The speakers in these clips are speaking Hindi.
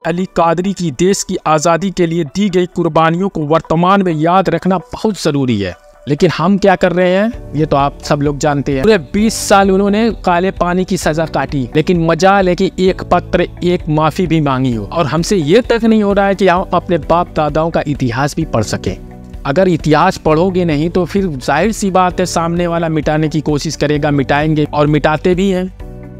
अली कादरी की देश की आज़ादी के लिए दी गई कुर्बानियों को वर्तमान में याद रखना बहुत ज़रूरी है। लेकिन हम क्या कर रहे हैं ये तो आप सब लोग जानते हैं। पूरे 20 साल उन्होंने काले पानी की सजा काटी, लेकिन मजाल है कि एक पत्र एक माफी भी मांगी हो। और हमसे ये तक नहीं हो रहा है कि हम अपने बाप दादाओं का इतिहास भी पढ़ सकें। अगर इतिहास पढ़ोगे नहीं तो फिर जाहिर सी बात है सामने वाला मिटाने की कोशिश करेगा, मिटाएंगे और मिटाते भी हैं।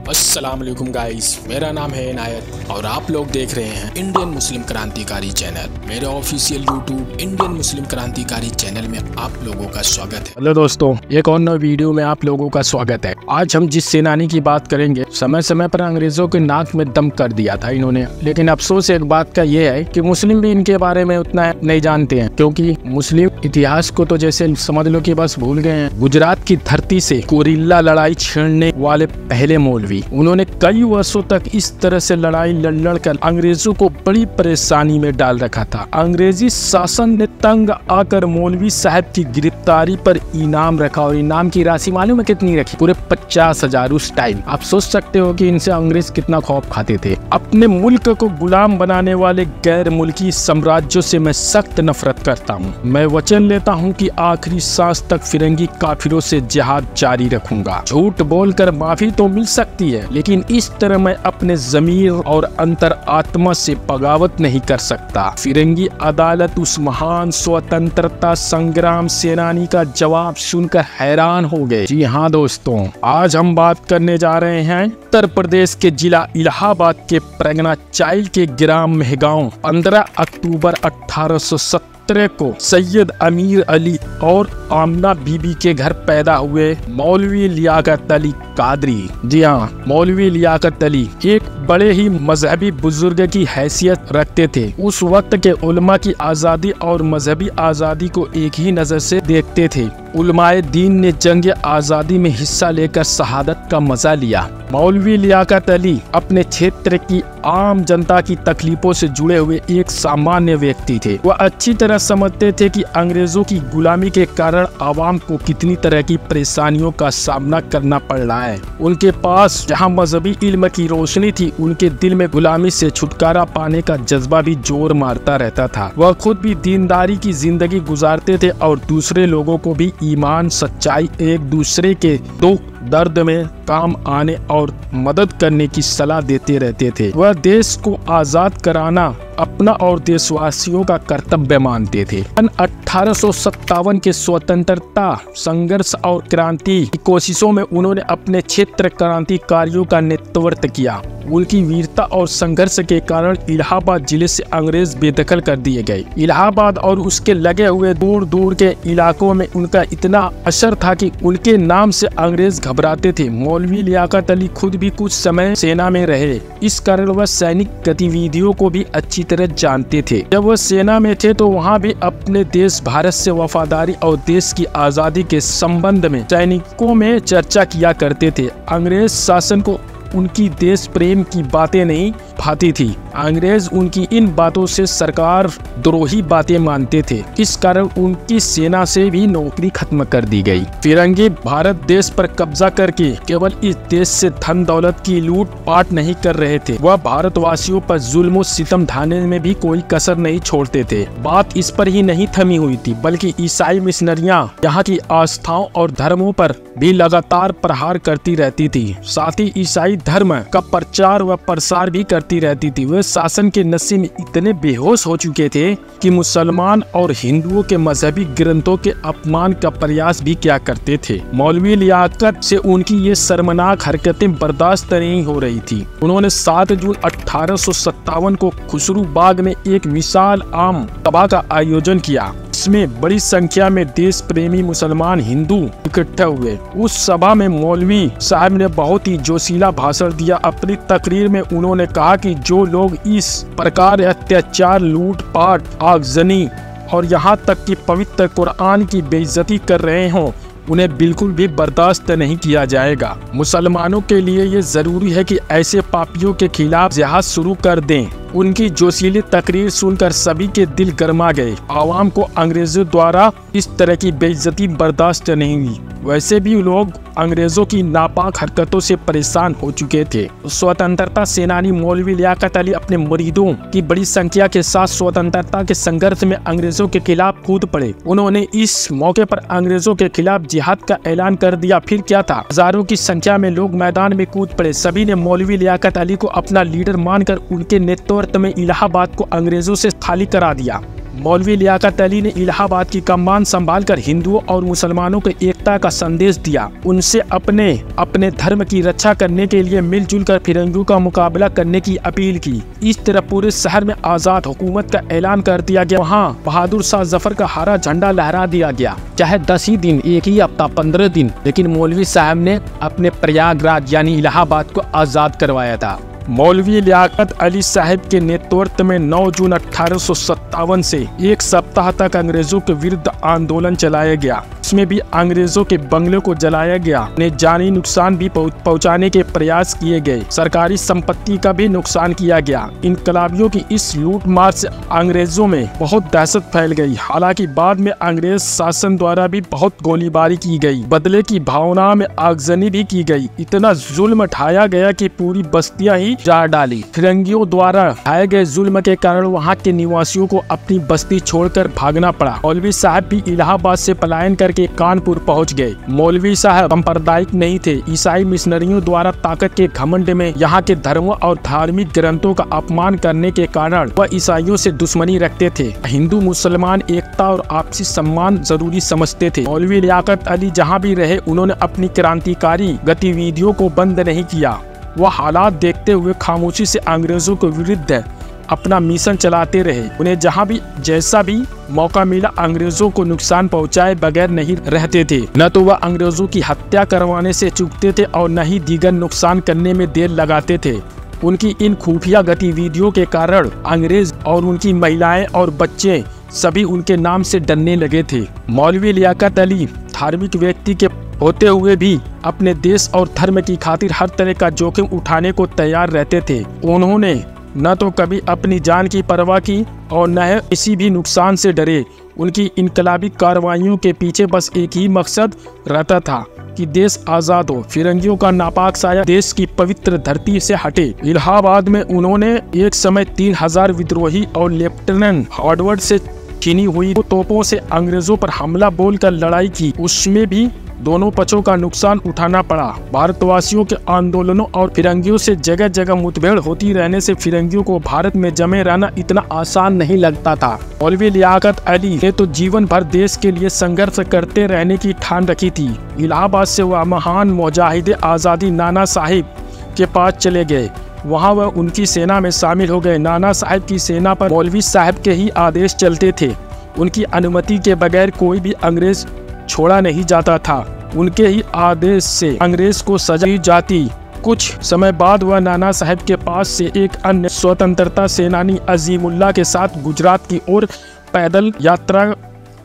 अस्सलाम वालेकुम गाइस, मेरा नाम है इनायत और आप लोग देख रहे हैं इंडियन मुस्लिम क्रांतिकारी चैनल। मेरे ऑफिशियल यूट्यूब इंडियन मुस्लिम क्रांतिकारी चैनल में आप लोगों का स्वागत है। हेलो दोस्तों, एक और नई वीडियो में आप लोगों का स्वागत है। आज हम जिस सेनानी की बात करेंगे, समय समय पर अंग्रेजों के नाक में दम कर दिया था इन्होंने, लेकिन अफसोस एक बात का ये है कि मुस्लिम भी इनके बारे में उतना नहीं जानते हैं, क्योंकि मुस्लिम इतिहास को तो जैसे समझ लो कि बस भूल गए हैं। गुजरात की धरती से कोरिल्ला लड़ाई छेड़ने वाले पहले मौलवी, उन्होंने कई वर्षों तक इस तरह से लड़ाई लड़ कर अंग्रेजों को बड़ी परेशानी में डाल रखा था। अंग्रेजी शासन ने तंग आकर मौलवी साहब की गिरफ्तारी पर इनाम रखा, और इनाम की राशि मालूम है कितनी रखी? पूरे 50,000 उस टाइम। आप सोच सकते हो कि इनसे अंग्रेज कितना खौफ खाते थे। अपने मुल्क को गुलाम बनाने वाले गैर मुल्की साम्राज्यों से मैं सख्त नफरत करता हूँ। मैं वचन लेता हूँ कि आखिरी सांस तक फिरंगी काफिरों से जिहाद जारी रखूंगा। झूठ बोलकर माफी तो मिल सकती है, लेकिन इस तरह मैं अपने ज़मीर और अंतर आत्मा से बगावत नहीं कर सकता। फिरंगी अदालत उस महान स्वतंत्रता संग्राम सेनानी का जवाब सुनकर हैरान हो गए। जी हाँ दोस्तों, आज हम बात करने जा रहे हैं उत्तर प्रदेश के जिला इलाहाबाद के प्रगना चाइल के ग्राम मेहगांव। 15 अक्टूबर 1870 को सैयद अमीर अली और आमना बीबी के घर पैदा हुए मौलवी लियाकत अली कादरी। जी हाँ, मौलवी लियाकत अली एक बड़े ही मजहबी बुजुर्ग की हैसियत रखते थे। उस वक्त के उलमा की आज़ादी और मजहबी आज़ादी को एक ही नज़र से देखते थे। उलमाए दीन ने जंग आज़ादी में हिस्सा लेकर शहादत का मजा लिया। मौलवी लियाकत अली अपने क्षेत्र की आम जनता की तकलीफों से जुड़े हुए एक सामान्य व्यक्ति थे। वह अच्छी तरह समझते थे कि अंग्रेजों की गुलामी के कारण आवाम को कितनी तरह की परेशानियों का सामना करना पड़ रहा है। उनके पास जहां मजहबी इल्म की रोशनी थी, उनके दिल में गुलामी से छुटकारा पाने का जज्बा भी जोर मारता रहता था। वह खुद भी दीनदारी की जिंदगी गुजारते थे और दूसरे लोगों को भी ईमान, सच्चाई, एक दूसरे के दुख दर्द में काम आने और मदद करने की सलाह देते रहते थे। वह देश को आजाद कराना अपना और देशवासियों का कर्तव्य मानते थे। 1857 के स्वतंत्रता संघर्ष और क्रांति की कोशिशों में उन्होंने अपने क्षेत्र क्रांतिकारियों का नेतृत्व किया। उनकी वीरता और संघर्ष के कारण इलाहाबाद जिले से अंग्रेज बेदखल कर दिए गए। इलाहाबाद और उसके लगे हुए दूर दूर के इलाकों में उनका इतना असर था कि उनके नाम से अंग्रेज घबराते थे। मौलवी लियाकत अली खुद भी कुछ समय सेना में रहे, इस कारण वह सैनिक गतिविधियों को भी अच्छी तरह जानते थे। जब वह सेना में थे तो वहाँ भी अपने देश भारत से वफादारी और देश की आज़ादी के संबंध में सैनिकों में चर्चा किया करते थे। अंग्रेज शासन को उनकी देश प्रेम की बातें नहीं भाती थी। अंग्रेज उनकी इन बातों से सरकार द्रोही बातें मानते थे, इस कारण उनकी सेना से भी नौकरी खत्म कर दी गई। फिरंगी भारत देश पर कब्जा करके केवल इस देश से धन दौलत की लूट पाट नहीं कर रहे थे, वह भारतवासियों पर जुल्म सितम ढाने में भी कोई कसर नहीं छोड़ते थे। बात इस पर ही नहीं थमी हुई थी, बल्कि ईसाई मिशनरियां यहाँ की आस्थाओं और धर्मों पर भी लगातार प्रहार करती रहती थी। साथ ही ईसाई धर्म का प्रचार व प्रसार भी करती रहती थी। वे शासन के नशे में इतने बेहोश हो चुके थे कि मुसलमान और हिंदुओं के मजहबी ग्रंथों के अपमान का प्रयास भी किया करते थे। मौलवी लियाकत से उनकी ये शर्मनाक हरकतें बर्दाश्त नहीं हो रही थी। उन्होंने 7 जून 1857 को खुसरू बाग में एक विशाल आम सभा का आयोजन किया। इसमें बड़ी संख्या में देश प्रेमी मुसलमान हिंदू इकट्ठा हुए। उस सभा में मौलवी साहब ने बहुत ही जोशीला भाषण दिया। अपनी तकरीर में उन्होंने कहा कि जो लोग इस प्रकार अत्याचार, लूटपाट, आगजनी और यहाँ तक कि पवित्र कुरान की बेइज्जती कर रहे हों, उन्हें बिल्कुल भी बर्दाश्त नहीं किया जाएगा। मुसलमानों के लिए ये जरूरी है कि ऐसे पापियों के खिलाफ जिहाद शुरू कर दें। उनकी जोशीली तकरीर सुनकर सभी के दिल गरमा गए। आवाम को अंग्रेजों द्वारा इस तरह की बेइज्जती बर्दाश्त नहीं हुई। वैसे भी लोग अंग्रेजों की नापाक हरकतों से परेशान हो चुके थे। स्वतंत्रता सेनानी मौलवी लियाकत अली अपने मुरीदों की बड़ी संख्या के साथ स्वतंत्रता के संघर्ष में अंग्रेजों के खिलाफ कूद पड़े। उन्होंने इस मौके पर अंग्रेजों के खिलाफ जिहाद का ऐलान कर दिया। फिर क्या था, हजारों की संख्या में लोग मैदान में कूद पड़े। सभी ने मौलवी लियाकत अली को अपना लीडर मानकर उनके नेतृत्व में इलाहाबाद को अंग्रेजों से खाली करा दिया। मौलवी लियाकत अली ने इलाहाबाद की कमान संभालकर हिंदुओं और मुसलमानों को एकता का संदेश दिया। उनसे अपने धर्म की रक्षा करने के लिए मिलजुल कर फिरंगियों का मुकाबला करने की अपील की। इस तरह पूरे शहर में आजाद हुकूमत का ऐलान कर दिया गया। वहाँ बहादुर शाह जफर का हरा झंडा लहरा दिया गया। चाहे 10 ही दिन, 1 ही हफ्ता, 15 दिन, लेकिन मौलवी साहब ने अपने प्रयागराज यानी इलाहाबाद को आजाद करवाया था। मौलवी लियाकत अली साहब के नेतृत्व में 9 जून 1857 से एक सप्ताह तक अंग्रेजों के विरुद्ध आंदोलन चलाया गया। इसमें भी अंग्रेजों के बंगलों को जलाया गया। उन्हें जानी नुकसान भी पहुंचाने के प्रयास किए गए। सरकारी संपत्ति का भी नुकसान किया गया। इनकलाबियों की इस लूटमार से अंग्रेजों में बहुत दहशत फैल गई। हालांकि बाद में अंग्रेज शासन द्वारा भी बहुत गोलीबारी की गई। बदले की भावना में आगजनी भी की गई। इतना जुल्म ढाया गया कि पूरी बस्तियां ही जार डाली। फिरंगियों द्वारा ढाए गए जुल्म के कारण वहाँ के निवासियों को अपनी बस्ती छोड़कर भागना पड़ा। मौलवी साहब भी इलाहाबाद से पलायन करके कानपुर पहुंच गए। मौलवी साहब सांप्रदायिक नहीं थे। ईसाई मिशनरियों द्वारा ताकत के घमंड में यहाँ के धर्मों और धार्मिक ग्रंथों का अपमान करने के कारण वह ईसाइयों से दुश्मनी रखते थे। हिंदू मुसलमान एकता और आपसी सम्मान जरूरी समझते थे। मौलवी लियाकत अली जहाँ भी रहे, उन्होंने अपनी क्रांतिकारी गतिविधियों को बंद नहीं किया। वह हालात देखते हुए खामोशी से अंग्रेजों के विरुद्ध अपना मिशन चलाते रहे। उन्हें जहां भी जैसा भी मौका मिला अंग्रेजों को नुकसान पहुंचाए बगैर नहीं रहते थे। न तो वह अंग्रेजों की हत्या करवाने से चूकते थे और न ही दीगर नुकसान करने में देर लगाते थे। उनकी इन खुफिया गतिविधियों के कारण अंग्रेज और उनकी महिलाएं और बच्चे सभी उनके नाम से डरने लगे थे। मौलवी लियाकत अली धार्मिक व्यक्ति के होते हुए भी अपने देश और धर्म की खातिर हर तरह का जोखिम उठाने को तैयार रहते थे। उन्होंने न तो कभी अपनी जान की परवाह की और न किसी भी नुकसान से डरे। उनकी इनकलाबी कार्रवाइयों के पीछे बस एक ही मकसद रहता था कि देश आजाद हो, फिरंगियों का नापाक साया देश की पवित्र धरती से हटे। इलाहाबाद में उन्होंने एक समय 3000 विद्रोही और लेफ्टिनेंट हार्वर्ड से छीनी हुई तोपों से अंग्रेजों पर हमला बोलकर लड़ाई की। उसमें भी दोनों पक्षों का नुकसान उठाना पड़ा। भारतवासियों के आंदोलनों और फिरंगियों से जगह जगह मुठभेड़ होती रहने से फिरंगियों को भारत में जमे रहना इतना आसान नहीं लगता था। मौलवी लियाकत अली ने तो जीवन भर देश के लिए संघर्ष करते रहने की ठान रखी थी। इलाहाबाद से वह महान मुजाहिद आज़ादी नाना साहिब के पास चले गए। वहाँ वह उनकी सेना में शामिल हो गए। नाना साहिब की सेना पर मौलवी साहब के ही आदेश चलते थे। उनकी अनुमति के बगैर कोई भी अंग्रेज छोड़ा नहीं जाता था। उनके ही आदेश से अंग्रेज को सजा दी जाती। कुछ समय बाद वह नाना साहब के पास से एक अन्य स्वतंत्रता सेनानी अजीमुल्लाह के साथ गुजरात की ओर पैदल यात्रा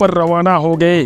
पर रवाना हो गए।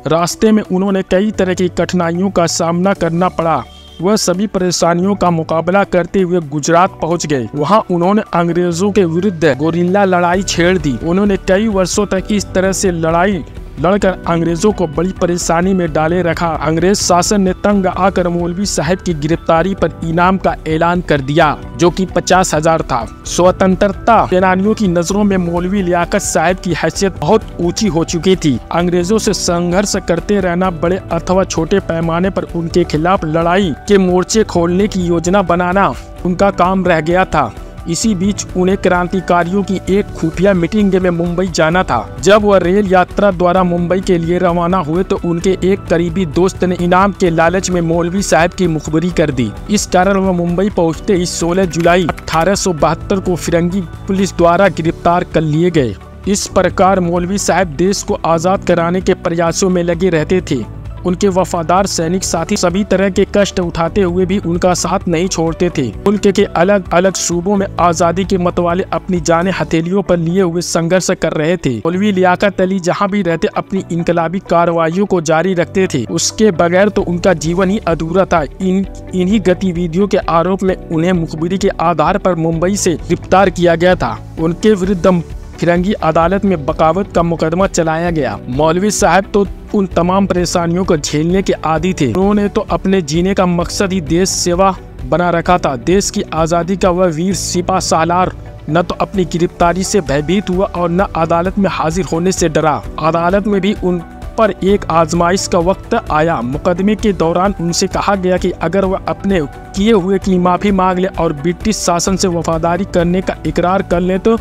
रास्ते में उन्होंने कई तरह की कठिनाइयों का सामना करना पड़ा। वह सभी परेशानियों का मुकाबला करते हुए गुजरात पहुंच गए। वहां उन्होंने अंग्रेजों के विरुद्ध गोरिल्ला लड़ाई छेड़ दी। उन्होंने कई वर्षों तक इस तरह से लड़ाई लड़कर अंग्रेजों को बड़ी परेशानी में डाले रखा। अंग्रेज शासन ने तंग आकर मौलवी साहब की गिरफ्तारी पर इनाम का ऐलान कर दिया, जो कि 50,000 था। स्वतंत्रता सेनानियों की नजरों में मौलवी लियाकत साहब की हैसियत बहुत ऊंची हो चुकी थी। अंग्रेजों से संघर्ष करते रहना, बड़े अथवा छोटे पैमाने पर उनके खिलाफ लड़ाई के मोर्चे खोलने की योजना बनाना उनका काम रह गया था। इसी बीच उन्हें क्रांतिकारियों की एक खुफिया मीटिंग में मुंबई जाना था। जब वह रेल यात्रा द्वारा मुंबई के लिए रवाना हुए तो उनके एक करीबी दोस्त ने इनाम के लालच में मौलवी साहब की मुखबरी कर दी। इस कारण वह मुंबई पहुंचते ही 16 जुलाई 1872 को फिरंगी पुलिस द्वारा गिरफ्तार कर लिए गए। इस प्रकार मौलवी साहब देश को आजाद कराने के प्रयासों में लगे रहते थे। उनके वफादार सैनिक साथी सभी तरह के कष्ट उठाते हुए भी उनका साथ नहीं छोड़ते थे। मुल्क के अलग अलग सूबों में आजादी के मतवाले अपनी जाने हथेलियों पर लिए हुए संघर्ष कर रहे थे। मौलवी लियाकत अली जहाँ भी रहते अपनी इनकलाबी कार्रवाइयों को जारी रखते थे, उसके बगैर तो उनका जीवन ही अधूरा था। इन्हीं गतिविधियों के आरोप में उन्हें मुखबिरी के आधार पर मुंबई से गिरफ्तार किया गया था। उनके विरुद्ध फिरंगी अदालत में बगावत का मुकदमा चलाया गया। मौलवी साहब तो उन तमाम परेशानियों को झेलने के आदी थे। उन्होंने तो अपने जीने का मकसद ही देश सेवा बना रखा था। देश की आज़ादी का वह वीर सिपा सालार न तो अपनी गिरफ्तारी से भयभीत हुआ और न अदालत में हाजिर होने से डरा। अदालत में भी उन पर एक आजमाइश का वक्त आया। मुकदमे के दौरान उनसे कहा गया कि अगर वह अपने किए हुए की माफ़ी मांग ले और ब्रिटिश शासन से वफादारी करने का इकरार कर ले तो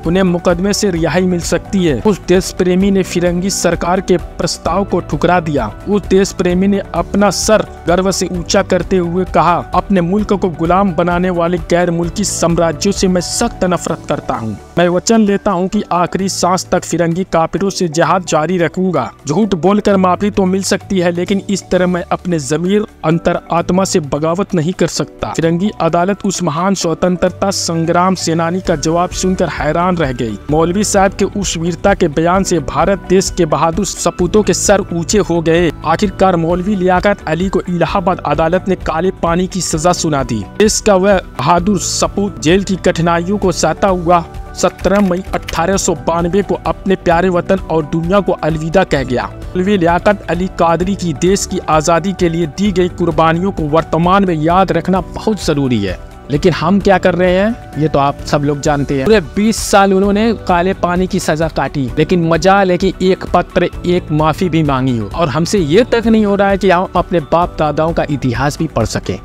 उन्हें मुकदमे से रिहाई मिल सकती है। उस देश प्रेमी ने फिरंगी सरकार के प्रस्ताव को ठुकरा दिया। उस देश प्रेमी ने अपना सर गर्व से ऊंचा करते हुए कहा, अपने मुल्क को गुलाम बनाने वाले गैर मुल्की साम्राज्यों से मैं सख्त नफरत करता हूँ। मैं वचन लेता हूँ कि आखिरी सांस तक फिरंगी काफिरों से जिहाद जारी रखूंगा। झूठ बोलकर माफी तो मिल सकती है, लेकिन इस तरह मैं अपने जमीर अंतर आत्मा से बगावत नहीं कर सकता। फिरंगी अदालत उस महान स्वतंत्रता संग्राम सेनानी का जवाब सुनकर हैरान रह गई। मौलवी साहब के उस वीरता के बयान से भारत देश के बहादुर सपूतों के सर ऊंचे हो गए। आखिरकार मौलवी लियाकत अली को इलाहाबाद अदालत ने काले पानी की सजा सुना दी। देश का वह बहादुर सपूत जेल की कठिनाइयों को सहता हुआ 17 मई 1892 को अपने प्यारे वतन और दुनिया को अलविदा कह गया। मौलवी लियाकत अली कादरी की देश की आज़ादी के लिए दी गई कुर्बानियों को वर्तमान में याद रखना बहुत जरूरी है। लेकिन हम क्या कर रहे हैं ये तो आप सब लोग जानते हैं। पूरे 20 साल उन्होंने काले पानी की सजा काटी, लेकिन मजाल है कि एक पत्र एक माफी भी मांगी हो। और हमसे ये तक नहीं हो रहा है कि हम अपने बाप दादाओं का इतिहास भी पढ़ सकें।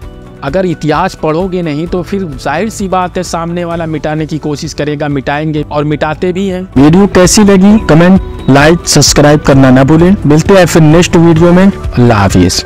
अगर इतिहास पढ़ोगे नहीं तो फिर जाहिर सी बात है सामने वाला मिटाने की कोशिश करेगा, मिटाएंगे और मिटाते भी हैं। वीडियो कैसी लगी कमेंट, लाइक, सब्सक्राइब करना ना भूलें। मिलते हैं फिर नेक्स्ट वीडियो में। अल्लाह हाफिज।